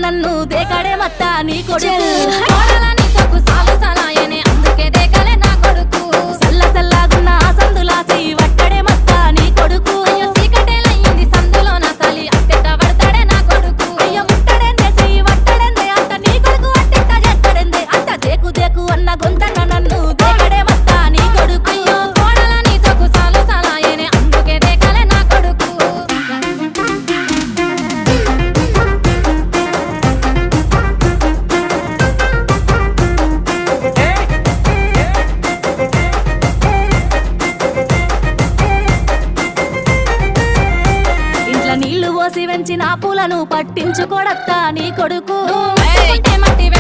నన్ను దేకడే మత్త నీ కొడుకు కోడలని సొక్కు సాలు సలాయనే అందుకే దేకలే నా కొడుకు సల్ల సల్లాగున్న ఆ సందులాసి వట్టడే మత్త నీ కొడుకు అయ్యో సీకటేలయ్యింది సందులో నా సలి అట్టెట్ట పడతాడే నా కొడుకు అయ్యో ముట్టడెందే చెయ్యి వట్టడెందే అంత నీ కొడుకు అట్టెట్ట చేస్తాడెందే అంత దేకు దేకు అన్న గొంతన నన్ను దేకడే మత్త నీ కొడుకు అయ్యో కోడలని సొక్కు సాలు సలాయనే అందుకే దేకలే నా కొడుకు ఇంట్లో నీళ్లు పోసి వెంచిన పూలను పట్టించుకోడత్తా నీ కొడుకు